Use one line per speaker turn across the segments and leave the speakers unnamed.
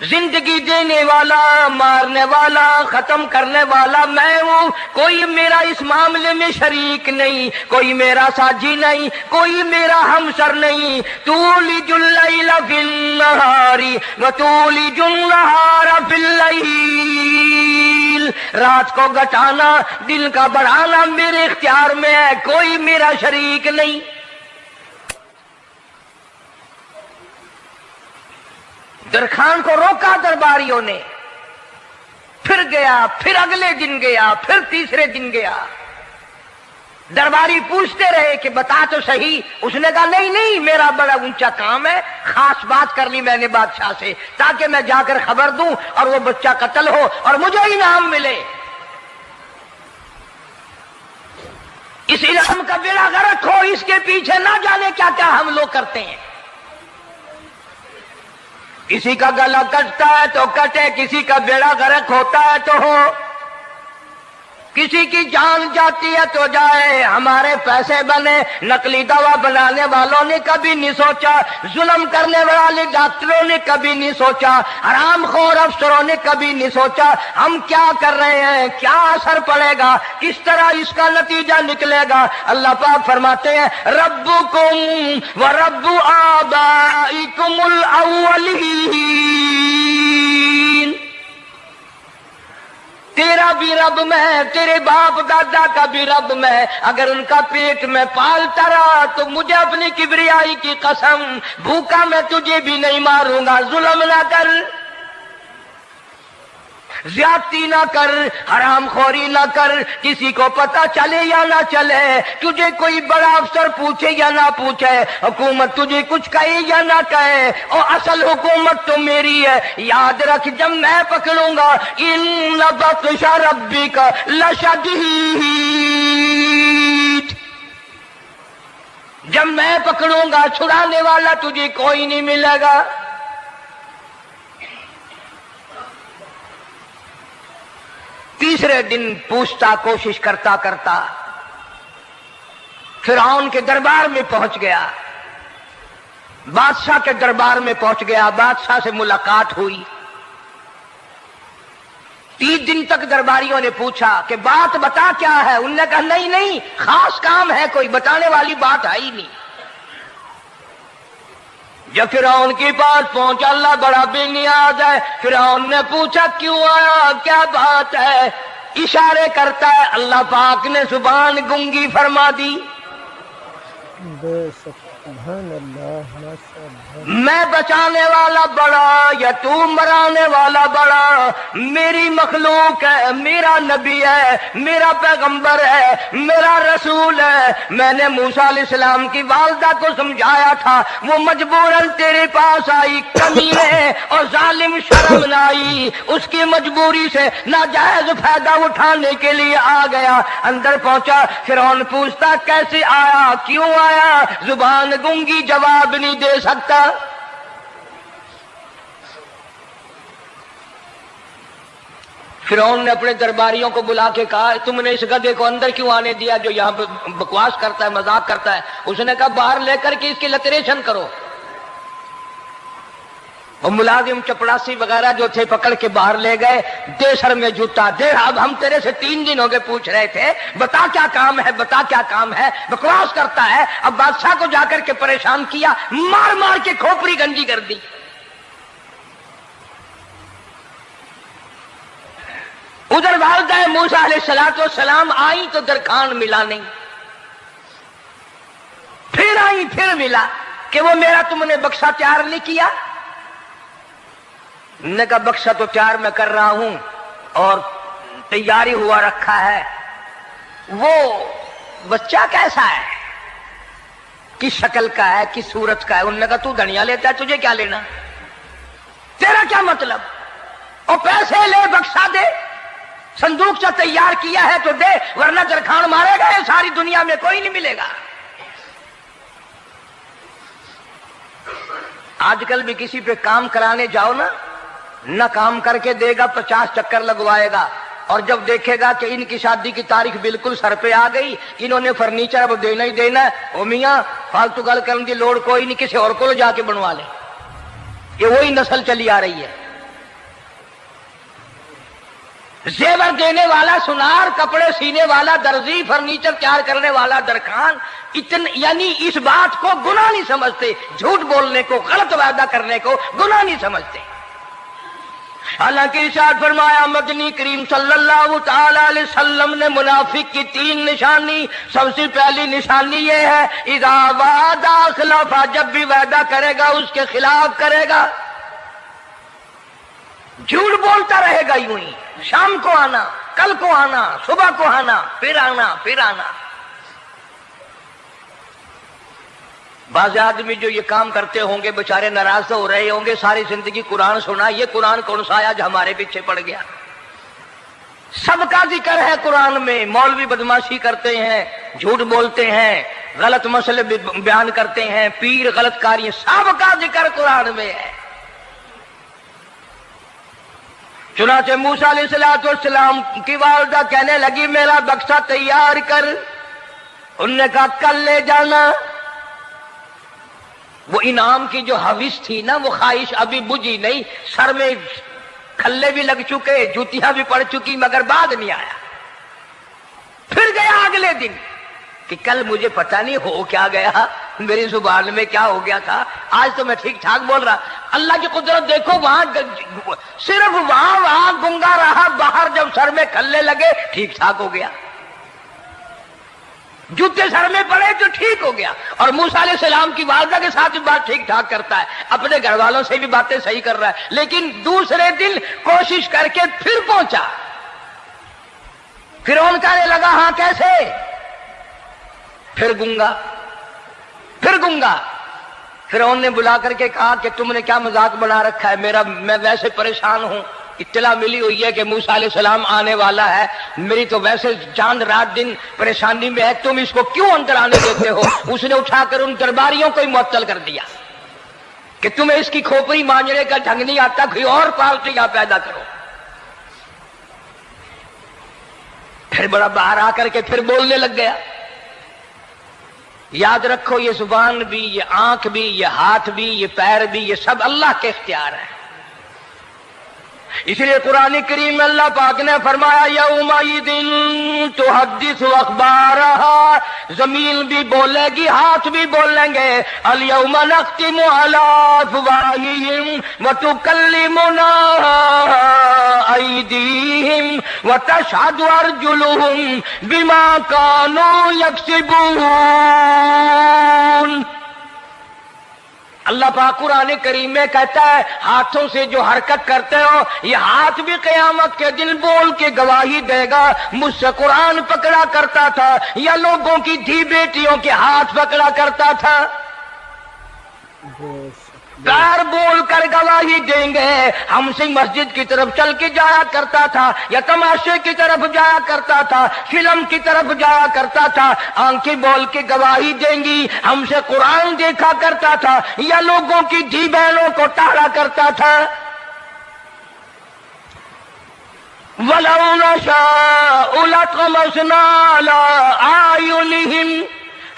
زندگی دینے والا، مارنے والا، ختم کرنے والا میں ہوں، کوئی میرا اس معاملے میں شریک نہیں، کوئی میرا ساجی نہیں، کوئی میرا ہمسر نہیں۔ تولج اللیل فی النہار وتولج النہار فی اللیل، رات کو گھٹانا، دن کا بڑھانا میرے اختیار میں ہے، کوئی میرا شریک نہیں۔ درخان کو روکا درباریوں نے، پھر گیا، پھر اگلے دن گیا، پھر تیسرے دن گیا۔ درباری پوچھتے رہے کہ بتا تو صحیح۔ اس نے کہا نہیں نہیں، میرا بڑا اونچا کام ہے، خاص بات کر لی میں نے بادشاہ سے تاکہ میں جا کر خبر دوں اور وہ بچہ قتل ہو اور مجھے انعام ملے۔ اس انعام کا بیڑا غرق ہو، اس کے پیچھے نہ جانے کیا کیا ہم لوگ کرتے ہیں۔ کسی کا گلا کٹتا ہے تو کٹے، کسی کا بیڑا غرق ہوتا ہے تو ہو، کسی کی جان جاتی ہے تو جائے، ہمارے پیسے بنے۔ نقلی دوا بنانے والوں نے کبھی نہیں سوچا، ظلم کرنے والے ڈاکٹروں نے کبھی نہیں سوچا، حرام خور افسروں نے کبھی نہیں سوچا ہم کیا کر رہے ہیں، کیا اثر پڑے گا، کس طرح اس کا نتیجہ نکلے گا۔ اللہ پاک فرماتے ہیں ربکم ورب آبائکم الاولین، تیرا بھی رب میں، تیرے باپ دادا کا بھی رب میں، اگر ان کا پیٹ میں پالتا رہا تو مجھے اپنی کبریائی کی قسم، بھوکا میں تجھے بھی نہیں ماروں گا۔ ظلم نہ کر، زیادتی نہ کر، حرام خوری نہ کر، کسی کو پتہ چلے یا نہ چلے، تجھے کوئی بڑا افسر پوچھے یا نہ پوچھے، حکومت تجھے کچھ کہے یا نہ کہے، اور اصل حکومت تو میری ہے۔ یاد رکھ جب میں پکڑوں گا، ان بطش ربک لشدید، جب میں پکڑوں گا چھڑانے والا تجھے کوئی نہیں ملے گا۔ تیسرے دن پوچھتا، کوشش کرتا کرتا فرعون کے دربار میں پہنچ گیا، بادشاہ کے دربار میں پہنچ گیا، بادشاہ سے ملاقات ہوئی۔ 3 دن تک درباریوں نے پوچھا کہ بات بتا کیا ہے، انہوں نے کہا نہیں نہیں، خاص کام ہے، کوئی بتانے والی بات ہے ہی نہیں۔ جب فرعون کے پاس پہنچا، اللہ بڑا بے نیاز ہے، فرعون نے پوچھا کیوں آیا، کیا بات ہے، اشارے کرتا ہے، اللہ پاک نے زبان گنگی فرما دی۔
سبحان اللہ، ماشاء اللہ۔
میں بچانے والا بڑا یا تو مرانے والا بڑا، میری مخلوق ہے، میرا نبی ہے، میرا پیغمبر ہے، میرا رسول ہے۔ میں نے موسیٰ علیہ السلام کی والدہ کو سمجھایا تھا، وہ مجبوراً تیرے پاس آئی، کمینے اور ظالم شرم نہ آئی، اس کی مجبوری سے ناجائز فائدہ اٹھانے کے لیے آ گیا۔ اندر پہنچا، فرعون پوچھتا کیسے آیا، کیوں آیا، زبان گنگی جواب نہیں دے سکتا۔ فرعون نے اپنے درباریوں کو بلا کے کہا تم نے اس گدھے کو اندر کیوں آنے دیا جو یہاں پہ بکواس کرتا ہے، مذاق کرتا ہے؟ اس نے کہا باہر لے کر کے اس کی لتریشن کرو۔ اور ملازم چپڑاسی وغیرہ جو تھے پکڑ کے باہر لے گئے، دے سر میں جوتا دے، اب ہم تیرے سے 3 دن ہو گئے پوچھ رہے تھے، بتا کیا کام ہے، بتا کیا کام ہے، بکواس کرتا ہے۔ اب بادشاہ کو جا کر کے پریشان کیا، مار مار کے کھوپڑی گنجی کر دی۔ ادھر والدہ موسیٰ علیہ السلام آئی تو درخان ملا نہیں، پھر آئی پھر ملا کہ وہ میرا تم نے بکسا تیار نہیں کیا۔ نے کہا بکسا تو تیار میں کر رہا ہوں اور تیاری ہوا رکھا ہے، وہ بچہ کیسا ہے، کس شکل کا ہے، کس صورت کا ہے؟ انہوں نے کہا تو دھنیا لیتا ہے، تجھے کیا لینا، تیرا کیا مطلب، اور پیسے لے بکسا دے، صندوق سے تیار کیا ہے تو دے، ورنہ درخان مارے گا، ساری دنیا میں کوئی نہیں ملے گا۔ آج کل بھی کسی پہ کام کرانے جاؤ نا، نہ کام کر کے دے گا، 50 چکر لگوائے گا، اور جب دیکھے گا کہ ان کی شادی کی تاریخ بالکل سر پہ آ گئی، انہوں نے فرنیچر اب دینا ہی دینا ہے، او میاں فالتو گل کرنے کی لوڑ کوئی نہیں، کسی اور کو جا کے بنوا لے۔ یہ وہی نسل چلی آ رہی ہے، زیور دینے والا سنار، کپڑے سینے والا درزی، فرنیچر تیار کرنے والا درخان، یعنی اس بات کو گناہ نہیں سمجھتے، جھوٹ بولنے کو، غلط وعدہ کرنے کو گناہ نہیں سمجھتے۔ حالانکہ ارشاد فرمایا مدنی کریم صلی اللہ تعالی علیہ وسلم نے منافق کی 3 نشانی، سب سے پہلی نشانی یہ ہے اذا وعد اخلف، جب بھی وعدہ کرے گا اس کے خلاف کرے گا، جھوٹ بولتا رہے گا یوں ہی، شام کو آنا، کل کو آنا، صبح کو آنا، پھر آنا، پھر آنا۔ بعض آدمی جو یہ کام کرتے ہوں گے بےچارے ناراض ہو رہے ہوں گے، ساری زندگی قرآن سنا، یہ قرآن کون سا آیا جو ہمارے پیچھے پڑ گیا؟ سب کا ذکر ہے قرآن میں، مولوی بدماشی کرتے ہیں، جھوٹ بولتے ہیں، غلط مسئلے بیان کرتے ہیں، پیر غلط کاری، سب کا ذکر قرآن میں ہے۔ چنانچہ موسیٰ علیہ السلام کی والدہ کہنے لگی میرا بکسا تیار کر، انہوں نے کہا کل لے جانا۔ وہ انعام کی جو حوث تھی نا، وہ خواہش ابھی بجھی نہیں، سر میں کھلے بھی لگ چکے، جوتیاں بھی پڑ چکی، مگر بعد نہیں آیا۔ پھر گیا اگلے دن کہ کل مجھے پتہ نہیں ہو کیا گیا، میری زبان میں کیا ہو گیا تھا، آج تو میں ٹھیک ٹھاک بول رہا۔ اللہ کی قدرت دیکھو، وہاں صرف وہاں گنگا رہا، باہر جب سر میں کھلے لگے ٹھیک ٹھاک ہو گیا، جوتے سر میں پڑے تو ٹھیک ہو گیا۔ اور موسیٰ علیہ السلام کی والدہ کے ساتھ بھی بات ٹھیک ٹھاک کرتا ہے، اپنے گھر والوں سے بھی باتیں صحیح کر رہا ہے، لیکن دوسرے دن کوشش کر کے پھر پہنچا۔ فرعون کہنے لگا ہاں کیسے؟ پھر گنگا، پھر گنگا۔ فرعون نے بلا کر کے کہا کہ تم نے کیا مذاق بنا رکھا ہے، میں ویسے پریشان ہوں، اطلاع ملی ہوئی ہے کہ موسیٰ علیہ السلام آنے والا ہے، میری تو ویسے چاند رات دن پریشانی میں ہے، تم اس کو کیوں اندر آنے دیتے ہو؟ اس نے اٹھا کر ان درباریوں کو ہی معطل کر دیا کہ تمہیں اس کی کھوپڑی مانجنے کا ڈھنگ نہیں آتا، کوئی اور پارٹی یہاں پیدا کرو۔ پھر بڑا باہر آ کر کے پھر بولنے لگ گیا۔ یاد رکھو یہ زبان بھی، یہ آنکھ بھی، یہ ہاتھ بھی، یہ پیر بھی، یہ سب اللہ کے اختیار ہے۔ اس لیے قرآن کریم میں اللہ پاک نے فرمایا یومئذ تحدث اخبارہا، زمین بھی بولے گی، ہاتھ بھی بولیں گے، الیوم نختم علی افواہہم وتکلمنا ایدیہم وتشہد ارجلہم بما کانوا یکسبون۔ اللہ پاک قرآن کریم میں کہتا ہے ہاتھوں سے جو حرکت کرتے ہو، یہ ہاتھ بھی قیامت کے دن بول کے گواہی دے گا، مجھ سے قرآن پکڑا کرتا تھا یا لوگوں کی دھی بیٹیوں کے ہاتھ پکڑا کرتا تھا؟ پیر بول کر گواہی دیں گے، ہم سے مسجد کی طرف چل کے جایا کرتا تھا یا تماشے کی طرف جایا کرتا تھا، فلم کی طرف جایا کرتا تھا، آنکھیں بول کے گواہی دیں گی، ہم سے قرآن دیکھا کرتا تھا یا لوگوں کی دھی بہنوں کو ٹالا کرتا تھا۔ وَلَوْ نَشَاءُ لَطَمَسْنَا عَلَىٰ أَعْيُنِهِمْ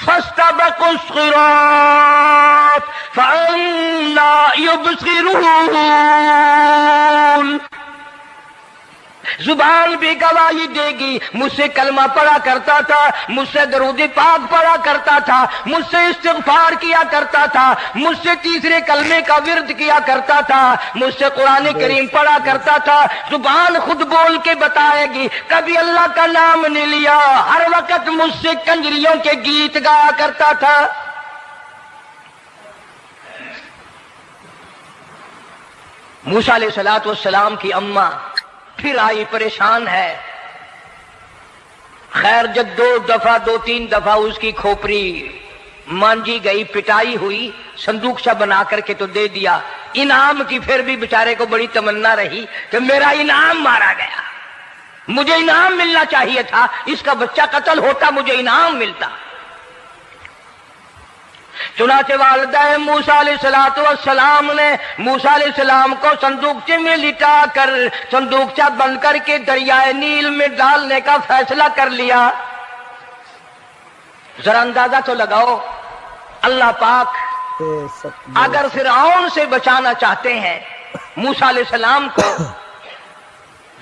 فَاسْتَبَقُوا الصِّرَاطَ فَأَنَّىٰ يُبْصِرُونَ۔ زبان بھی گواہی دے گی، مجھ سے کلمہ پڑھا کرتا تھا، مجھ سے درود پاک پڑھا کرتا تھا، مجھ سے استغفار کیا کرتا تھا، مجھ سے تیسرے کلمے کا ورد کیا کرتا تھا، مجھ سے قرآن کریم پڑھا کرتا تھا۔ زبان خود بول کے بتائے گی، کبھی اللہ کا نام نہیں لیا، ہر وقت مجھ سے کنجریوں کے گیت گایا کرتا تھا۔ موسیٰ علیہ السلام کی اماں پھر آئی، پریشان ہے، خیر جب 2-3 دفعہ اس کی کھوپڑی مانجی گئی، پٹائی ہوئی، صندوقچہ بنا کر کے تو دے دیا۔ انعام کی پھر بھی بیچارے کو بڑی تمنا رہی کہ میرا انعام مارا گیا، مجھے انعام ملنا چاہیے تھا، اس کا بچہ قتل ہوتا مجھے انعام ملتا۔ چنانچہ والدہ موسیٰ علیہ السلام نے موسیٰ علیہ السلام کو صندوقچے میں لٹا کر صندوقچہ بند کر کے دریائے نیل میں ڈالنے کا فیصلہ کر لیا۔ ذرا اندازہ تو لگاؤ، اللہ پاک اگر فرعون سے بچانا چاہتے ہیں موسیٰ علیہ السلام کو،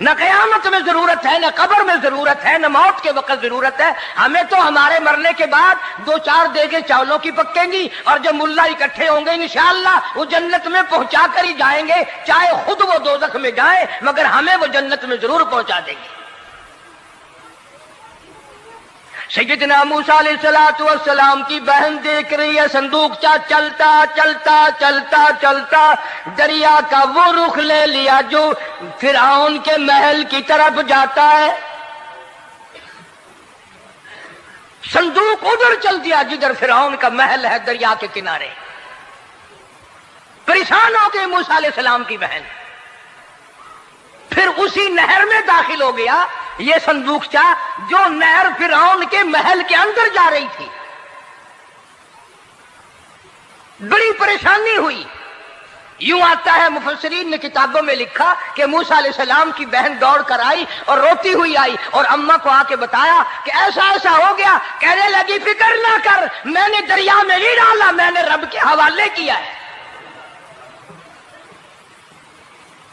نہ قیامت میں ضرورت ہے، نہ قبر میں ضرورت ہے، نہ موت کے وقت ضرورت ہے. ہمیں تو ہمارے مرنے کے بعد 2-4 دیگیں چاولوں کی پکیں گی اور جب ملا اکٹھے ہوں گے انشاءاللہ وہ جنت میں پہنچا کر ہی جائیں گے، چاہے خود وہ دوزخ میں جائیں مگر ہمیں وہ جنت میں ضرور پہنچا دیں گے. سیدنا موسیٰ علیہ السلام کی بہن دیکھ رہی ہے صندوقچہ چلتا چلتا چلتا چلتا دریا کا وہ رخ لے لیا جو فرعون کے محل کی طرف جاتا ہے. صندوق ادھر چل دیا جدھر فرعون کا محل ہے دریا کے کنارے. پریشان ہو گئی موسیٰ علیہ السلام کی بہن. پھر اسی نہر میں داخل ہو گیا یہ صندوقچہ جو نہر فرعون کے محل کے اندر جا رہی تھی. بڑی پریشانی ہوئی. یوں آتا ہے مفسرین نے کتابوں میں لکھا کہ موسیٰ علیہ السلام کی بہن دوڑ کر آئی اور روتی ہوئی آئی اور اماں کو آ کے بتایا کہ ایسا ایسا ہو گیا. کہنے لگی فکر نہ کر، میں نے دریا میں نہیں ڈالا، میں نے رب کے حوالے کیا ہے.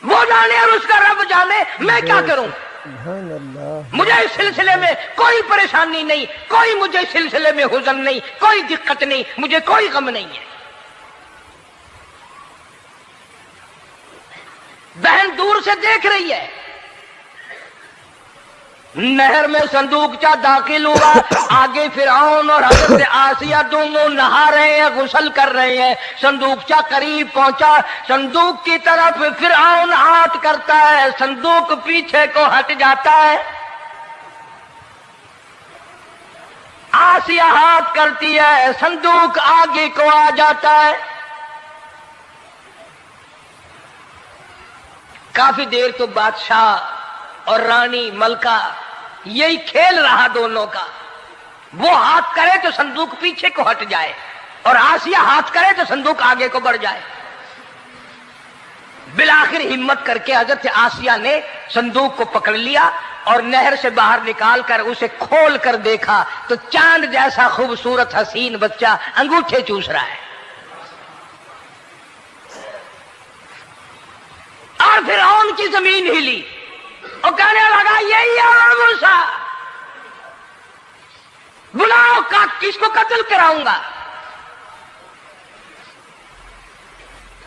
وہ جانے اور اس کا رب جانے، میں کیا کروں. مجھے اس سلسلے میں کوئی پریشانی نہیں، کوئی مجھے اس سلسلے میں حزن نہیں، کوئی دقت نہیں، مجھے کوئی غم نہیں ہے. بہن دور سے دیکھ رہی ہے. نہر میں صندوقچہ داخل ہوا، آگے فرعون اور حضرت آسیہ دونوں نہا رہے ہیں، غسل کر رہے ہیں. صندوقچہ قریب پہنچا، صندوق کی طرف فرعون ہاتھ کرتا ہے، صندوق پیچھے کو ہٹ جاتا ہے. آسیہ ہاتھ کرتی ہے، صندوق آگے کو آ جاتا ہے. کافی دیر تو بادشاہ اور رانی ملکہ یہی کھیل رہا دونوں کا. وہ ہاتھ کرے تو صندوق پیچھے کو ہٹ جائے اور آسیہ ہاتھ کرے تو صندوق آگے کو بڑھ جائے. بالآخر ہمت کر کے حضرت آسیہ نے صندوق کو پکڑ لیا اور نہر سے باہر نکال کر اسے کھول کر دیکھا تو چاند جیسا خوبصورت حسین بچہ انگوٹھے چوس رہا ہے. اور فرعون کی زمین ہلی اور کہنے لگا یہی ہے موسیٰ، بلاؤ کس کو قتل کراؤں گا.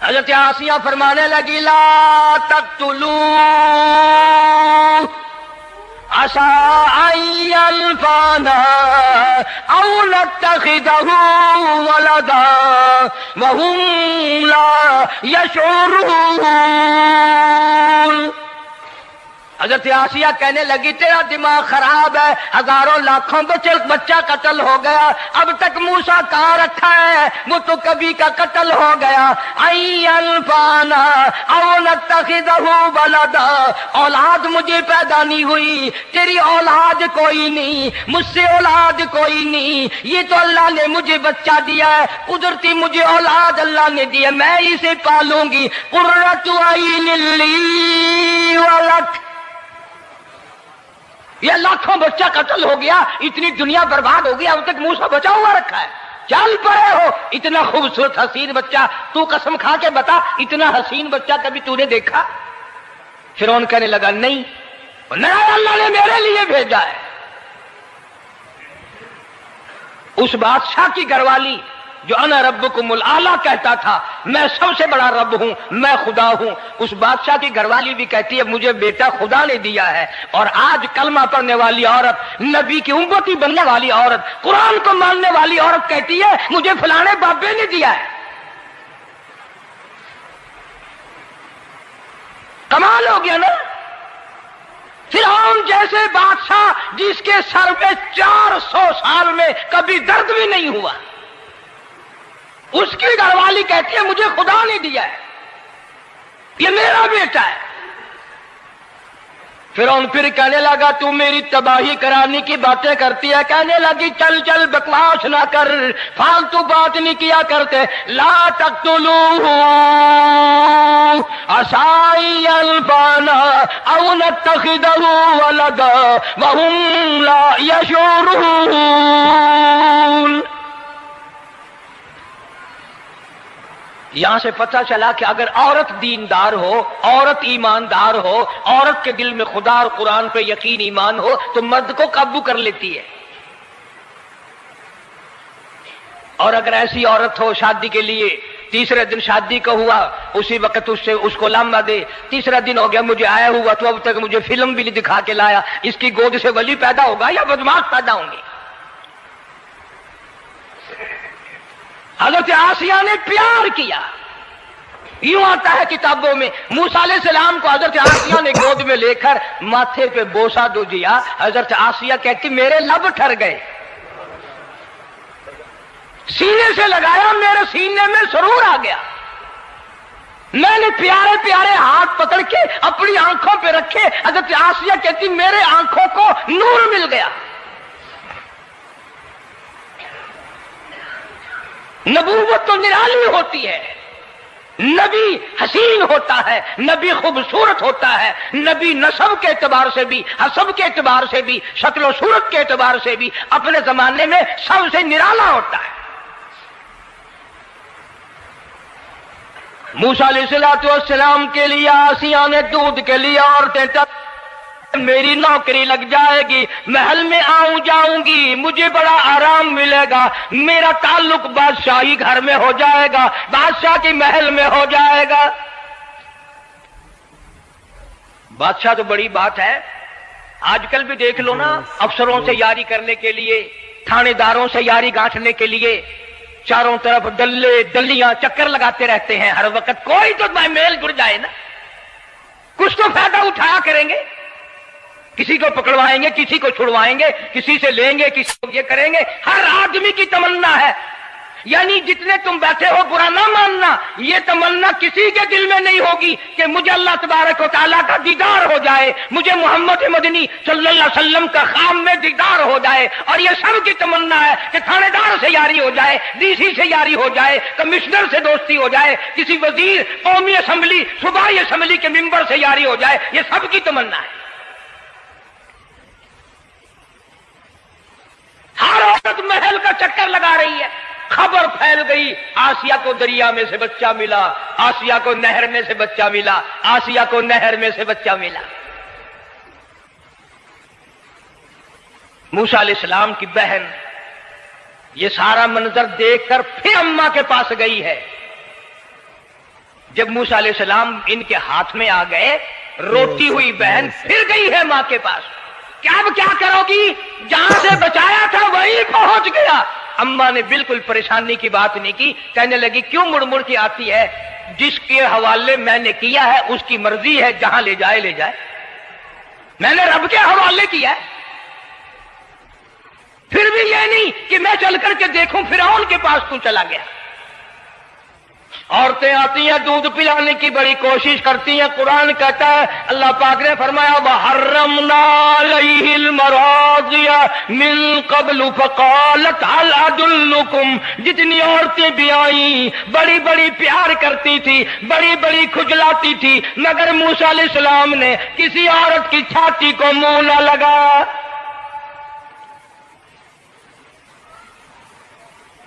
حضرت آسیہ فرمانے لگی لا تقتلوا عسى أن ينفعنا أو نتخذه ولدا وهم لا يشعرون. حضرت آسیہ کہنے لگی تیرا دماغ خراب ہے، ہزاروں لاکھوں بچہ قتل ہو گیا، اب تک موسیٰ کہاں رکھا ہے، وہ تو کبھی کا قتل ہو گیا. انفانا او نتخذہ ولدا، اولاد مجھے پیدا نہیں ہوئی، تیری اولاد کوئی نہیں، مجھ سے اولاد کوئی نہیں، یہ تو اللہ نے مجھے بچہ دیا ہے، قدرتی مجھے اولاد اللہ نے دیا، میں اسے پالوں گی. قرۃ عین لی ولک، یہ لاکھوں بچہ قتل ہو گیا، اتنی دنیا برباد ہو گیا، اب تک موسیٰ بچا ہوا رکھا ہے. چل پڑے ہو، اتنا خوبصورت حسین بچہ، تو قسم کھا کے بتا اتنا حسین بچہ کبھی تو نے دیکھا؟ فرعون کہنے لگا نہیں، اللہ نے میرے لیے بھیجا ہے. اس بادشاہ کی گھر والی جو انا ربکم الاعلی کہتا تھا، میں سب سے بڑا رب ہوں، میں خدا ہوں، اس بادشاہ کی گھر والی بھی کہتی ہے مجھے بیٹا خدا نے دیا ہے. اور آج کلمہ پڑھنے والی عورت، نبی کی امتی بننے والی عورت، قرآن کو ماننے والی عورت کہتی ہے مجھے فلانے بابے نے دیا ہے. کمال ہو گیا نا. فرعون جیسے بادشاہ جس کے سر میں 400 سال میں کبھی درد بھی نہیں ہوا، اس کی گھر والی کہتی ہے مجھے خدا نے دیا ہے، یہ میرا بیٹا ہے. فرعون پھر کہنے لگا تو میری تباہی کرانے کی باتیں کرتی ہے. کہنے لگی چل چل بکواس نہ کر، فالتو بات نہیں کیا کرتے. لا تقتلوہ عسى ينفعنا او نتخذہ ولدا وهم لا يشعرون. یہاں سے پتہ چلا کہ اگر عورت دیندار ہو، عورت ایماندار ہو، عورت کے دل میں خدا اور قرآن پہ یقین ایمان ہو تو مرد کو قابو کر لیتی ہے. اور اگر ایسی عورت ہو شادی کے لیے، تیسرے دن شادی کا ہوا، اسی وقت اس کو لامہ دے، تیسرا دن ہو گیا مجھے آیا ہوا تو اب تک مجھے فلم بھی نہیں دکھا کے لایا، اس کی گود سے ولی پیدا ہوگا یا بدماش پیدا ہوں گے؟ حضرت آسیہ نے پیار کیا. یوں آتا ہے کتابوں میں موسیٰ علیہ السلام کو حضرت آسیہ نے گود میں لے کر ماتھے پہ بوسہ دو دیا. حضرت آسیہ کہتی میرے لب ٹھر گئے، سینے سے لگایا میرے سینے میں سرور آ گیا. میں نے پیارے پیارے ہاتھ پکڑ کے اپنی آنکھوں پہ رکھے. حضرت آسیہ کہتی میرے آنکھوں کو نور مل گیا. نبوت تو نرالی ہوتی ہے، نبی حسین ہوتا ہے، نبی خوبصورت ہوتا ہے، نبی نسب کے اعتبار سے بھی، حسب کے اعتبار سے بھی، شکل و صورت کے اعتبار سے بھی اپنے زمانے میں سب سے نرالا ہوتا ہے. موسیٰ علیہ السلام کے لیے آسیہ نے دودھ کے لیے عورتیں میری نوکری لگ جائے گی، محل میں آؤں جاؤں گی، مجھے بڑا آرام ملے گا، میرا تعلق بادشاہی گھر میں ہو جائے گا، بادشاہ کی محل میں ہو جائے گا. بادشاہ تو بڑی بات ہے. آج کل بھی دیکھ لو نا، افسروں سے یاری کرنے کے لیے، تھانے داروں سے یاری گانٹھنے کے لیے چاروں طرف ڈلے ڈلیاں چکر لگاتے رہتے ہیں ہر وقت. کوئی تو میل جڑ جائے نا، کچھ تو فائدہ اٹھایا کریں گے. کسی کو پکڑوائیں گے، کسی کو چھڑوائیں گے، کسی سے لیں گے، کسی کو یہ کریں گے. ہر آدمی کی تمنا ہے، یعنی جتنے تم بیٹھے ہو برا نہ ماننا، یہ تمنا کسی کے دل میں نہیں ہوگی کہ مجھے اللہ تبارک و تعالیٰ کا دیدار ہو جائے، مجھے محمد مدنی صلی اللہ علیہ وسلم کا خام میں دیدار ہو جائے. اور یہ سب کی تمنا ہے کہ تھانے دار سے یاری ہو جائے، ڈی سی سے یاری ہو جائے، کمشنر سے دوستی ہو جائے، کسی وزیر، قومی اسمبلی، صوبائی اسمبلی کے ممبر سے یاری ہو جائے. یہ سب کی تمنا ہے. ہر عورت محل کا چکر لگا رہی ہے. خبر پھیل گئی آسیہ کو دریا میں سے بچہ ملا، آسیہ کو نہر میں سے بچہ ملا، آسیہ کو نہر میں سے بچہ ملا. موسیٰ علیہ السلام کی بہن یہ سارا منظر دیکھ کر پھر اماں کے پاس گئی ہے. جب موسیٰ علیہ السلام ان کے ہاتھ میں آ گئے، روتی ہوئی بہن پھر گئی ہے ماں کے پاس. اب کیا کرو گی؟ جہاں سے بچایا تھا وہیں پہنچ گیا. اماں نے بالکل پریشانی کی بات نہیں کی، کہنے لگی کیوں مڑ مڑ کے آتی ہے؟ جس کے حوالے میں نے کیا ہے اس کی مرضی ہے، جہاں لے جائے لے جائے. میں نے رب کے حوالے کیا ہے. پھر بھی یہ نہیں کہ میں چل کر کے دیکھوں فرعون کے پاس تو چلا گیا. عورتیں آتی ہیں دودھ پلانے کی بڑی کوشش کرتی ہیں. قرآن کہتا ہے، اللہ پاک نے فرمایا وَحَرَّمْنَا عَلَيْهِ الْمَرَاضِيَ مِن قَبْلُ فَقَالَتْ هَلْ أَدُلُّكُمْ. جتنی عورتیں بھی آئیں بڑی بڑی پیار کرتی تھی، بڑی بڑی کھجلاتی تھی، مگر موسیٰ علیہ السلام نے کسی عورت کی چھاتی کو منہ نہ لگا.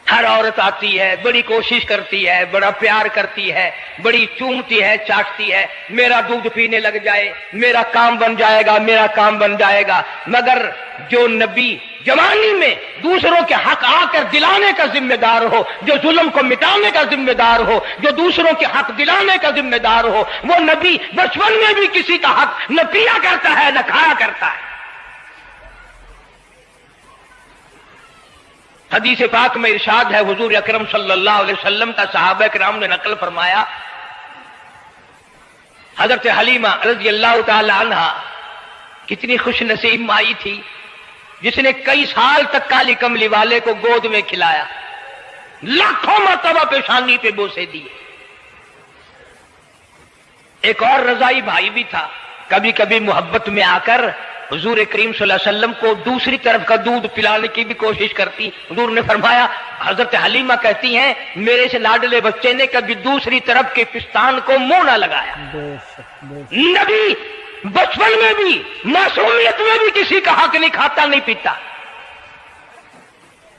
ہر عورت آتی ہے، بڑی کوشش کرتی ہے، بڑا پیار کرتی ہے، بڑی چومتی ہے، چاٹتی ہے، میرا دودھ پینے لگ جائے، میرا کام بن جائے گا، میرا کام بن جائے گا. مگر جو نبی جوانی میں دوسروں کے حق آ کر دلانے کا ذمہ دار ہو، جو ظلم کو مٹانے کا ذمہ دار ہو، جو دوسروں کے حق دلانے کا ذمہ دار ہو، وہ نبی بچپن میں بھی کسی کا حق نہ پیا کرتا ہے نہ کھایا کرتا ہے. حدیث پاک میں ارشاد ہے، حضور اکرم صلی اللہ علیہ وسلم کا صحابہ کرام نے نقل فرمایا، حضرت حلیمہ رضی اللہ تعالی عنہ کتنی خوش نصیب مائی تھی جس نے کئی سال تک کالی کملی والے کو گود میں کھلایا، لاکھوں مرتبہ پیشانی پہ بوسے دیے. ایک اور رضائی بھائی بھی تھا، کبھی کبھی محبت میں آ کر حضور کریم صلی اللہ علیہ وسلم کو دوسری طرف کا دودھ پلانے کی بھی کوشش کرتی. حضور نے فرمایا، حضرت حلیمہ کہتی ہیں میرے سے لاڈلے بچے نے کبھی دوسری طرف کے پستان کو منہ نہ لگایا. نبی بچپن میں بھی معصومیت میں بھی کسی کا حق نہیں کھاتا نہیں پیتا.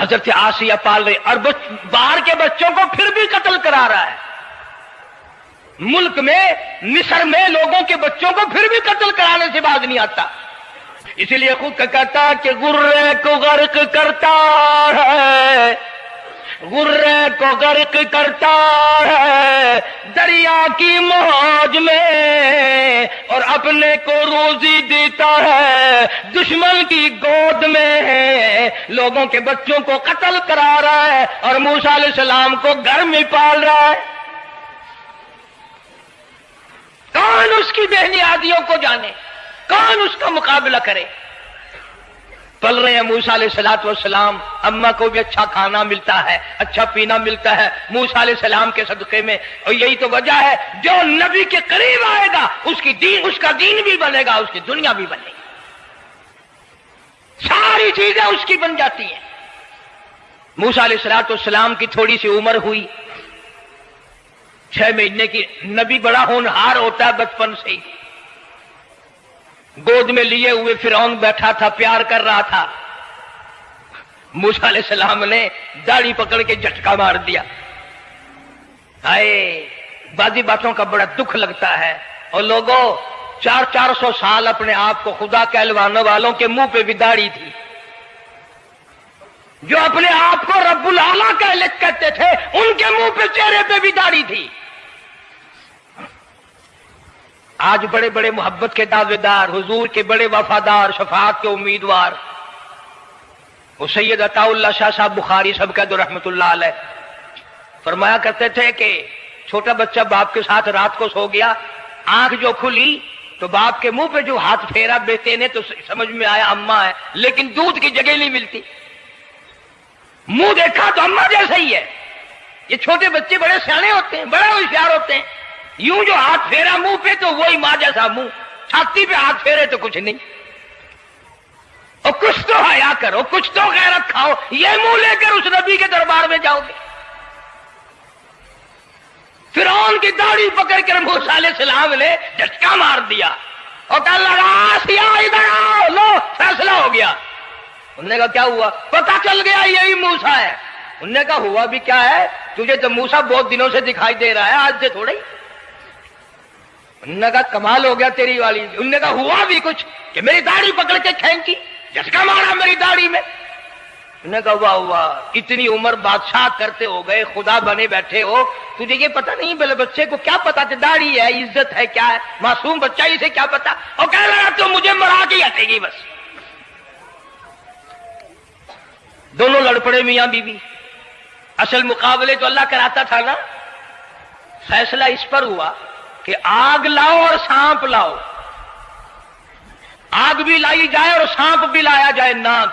حضرت آسیہ پال رہے اور باہر کے بچوں کو پھر بھی قتل کرا رہا ہے. ملک میں مصر میں لوگوں کے بچوں کو پھر بھی قتل کرانے سے باز نہیں آتا. اسی لیے خود کہتا کہ غرے کو غرق کرتا ہے، غرے کو غرق کرتا ہے دریا کی موج میں، اور اپنے کو روزی دیتا ہے دشمن کی گود میں. لوگوں کے بچوں کو قتل کرا رہا ہے اور موسیٰ علیہ السلام کو گھر میں پال رہا ہے. کون اس کی بہنیادیوں کو جانے، کون اس کا مقابلہ کرے. پل رہے ہیں موسیٰ علیہ السلام، اماں کو بھی اچھا کھانا ملتا ہے، اچھا پینا ملتا ہے موسیٰ علیہ السلام کے صدقے میں. اور یہی تو وجہ ہے جو نبی کے قریب آئے گا اس کا دین بھی بنے گا، اس کی دنیا بھی بنے گی، ساری چیزیں اس کی بن جاتی ہیں. موسیٰ علیہ السلام کی تھوڑی سی عمر ہوئی، 6 مہینے کی. نبی بڑا ہونہار ہوتا ہے بچپن سے ہی. گود میں لیے ہوئے فرعون بیٹھا تھا، پیار کر رہا تھا. موسیٰ علیہ السلام نے داڑھی پکڑ کے جھٹکا مار دیا. ہائے، بعضی باتوں کا بڑا دکھ لگتا ہے. اور لوگوں 400 سال اپنے آپ کو خدا کہلوانے والوں کے منہ پہ بھی داڑھی تھی. جو اپنے آپ کو رب العالی کہتے تھے ان کے منہ پہ چہرے پہ بھی داڑھی تھی. آج بڑے بڑے محبت کے دعوے دار، حضور کے بڑے وفادار، شفاعت کے امیدوار، وہ سید عطا اللہ شاہ صاحب بخاری صاحب کا رحمت اللہ علیہ فرمایا کرتے تھے کہ چھوٹا بچہ باپ کے ساتھ رات کو سو گیا، آنکھ جو کھلی تو باپ کے منہ پہ جو ہاتھ پھیرا بیٹے نے تو سمجھ میں آیا اماں ہے، لیکن دودھ کی جگہ نہیں ملتی. منہ دیکھا تو اماں جیسا ہی ہے. یہ چھوٹے بچے بڑے سیانے ہوتے ہیں، بڑے ہوشیار ہوتے ہیں. یوں جو ہاتھ پھیرا منہ پہ تو وہی ماں جیسا منہ، چھاتی پہ ہاتھ پھیرے تو کچھ نہیں. اور کچھ تو حیا کرو، کچھ تو غیرت کھاؤ. یہ منہ لے کر اس نبی کے دربار میں جاؤ گے؟ فرعون کی داڑھی پکڑ کر موسیٰ علیہ السلام نے جھٹکا مار دیا اور کہا لگا آسیہ ادھر آؤ، لو فیصلہ ہو گیا. انہوں نے کہا کیا ہوا؟ پتہ چل گیا یہی موسیٰ ہے. انہوں نے کہا ہوا بھی کیا ہے؟ تجھے تو موسیٰ بہت دنوں سے دکھائی دے رہا ہے، آج سے تھوڑا ہی. انہوں نے کہا کمال ہو گیا تیری والی. انہوں نے کہا ہوا بھی کچھ کہ میری داڑھی پکڑ کے کھینچی، جھٹکا مارا میری داڑھی میں. انہوں نے کہا واہ واہ، اتنی عمر بادشاہ کرتے ہو گئے، خدا بنے بیٹھے ہو، تجھے یہ پتہ نہیں؟ بلے بچے کو کیا پتا تھا داڑھی ہے، عزت ہے، کیا ہے؟ معصوم بچہ اسے کیا پتا؟ اور کہہ رہا تو مجھے مرا کے ہٹے گی بس. دونوں لڑ پڑے میاں بیوی. اصل مقابلے تو اللہ کراتا تھا نا. فیصلہ اس پر ہوا کہ آگ لاؤ اور سانپ لاؤ. آگ بھی لائی جائے اور سانپ بھی لایا جائے، ناگ.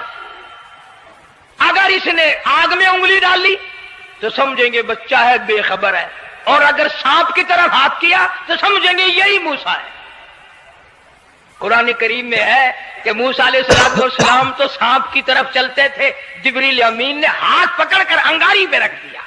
اگر اس نے آگ میں انگلی ڈالی تو سمجھیں گے بچہ ہے، بے خبر ہے، اور اگر سانپ کی طرف ہاتھ کیا تو سمجھیں گے یہی موسیٰ ہے. قرآن کریم میں ہے کہ موسیٰ علیہ السلام تو سانپ کی طرف چلتے تھے، جبریل امین نے ہاتھ پکڑ کر انگاری پہ رکھ دیا.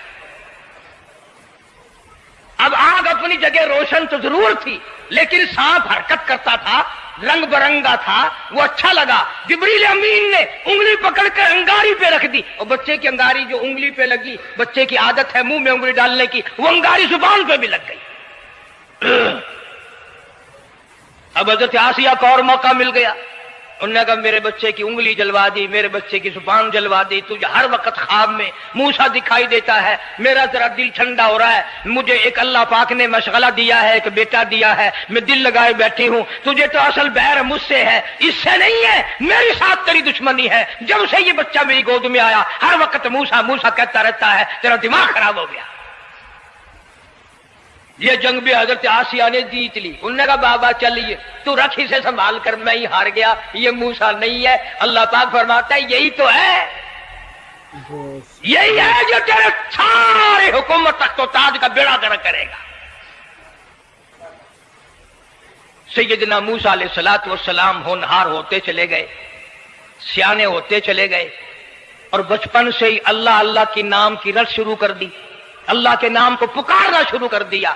اب آگ اپنی جگہ روشن تو ضرور تھی، لیکن سانپ حرکت کرتا تھا، رنگ برنگا تھا، وہ اچھا لگا. جبریل امین نے انگلی پکڑ کر انگاری پہ رکھ دی، اور بچے کی انگاری جو انگلی پہ لگی، بچے کی عادت ہے منہ میں انگلی ڈالنے کی، وہ انگاری زبان پہ بھی لگ گئی. اب حضرت آسیہ کو اور موقع مل گیا. انہوں نے کہا میرے بچے کی انگلی جلوا دی، میرے بچے کی زبان جلوا دی، تجھے ہر وقت خواب میں موسیٰ دکھائی دیتا ہے، میرا ذرا دل ٹھنڈا ہو رہا ہے. مجھے ایک اللہ پاک نے مشغلہ دیا ہے، ایک بیٹا دیا ہے، میں دل لگائے بیٹھی ہوں. تجھے تو اصل بیر مجھ سے ہے، اس سے نہیں ہے، میرے ساتھ تیری دشمنی ہے. جب سے یہ بچہ میری گود میں آیا ہر وقت موسیٰ موسیٰ کہتا رہتا ہے، تیرا دماغ خراب ہو گیا. یہ جنگ بھی حضرت آسیہ نے جیت لی. انہوں نے کہا بابا چلیے تو رکھ اسے سنبھال کر، میں ہی ہار گیا، یہ موسیٰ نہیں ہے. اللہ پاک فرماتا ہے یہی تو ہے، یہی ہے جو تیرے سارے حکومت تخت و تاج کا بیڑا گرک کرے گا. سیدنا موسیٰ علیہ السلام ہونہار ہوتے چلے گئے، سیانے ہوتے چلے گئے، اور بچپن سے ہی اللہ اللہ کی نام کی رٹ شروع کر دی، اللہ کے نام کو پکارنا شروع کر دیا.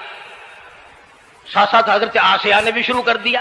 ساتھ ساتھ حضرت آسیہ نے بھی شروع کر دیا.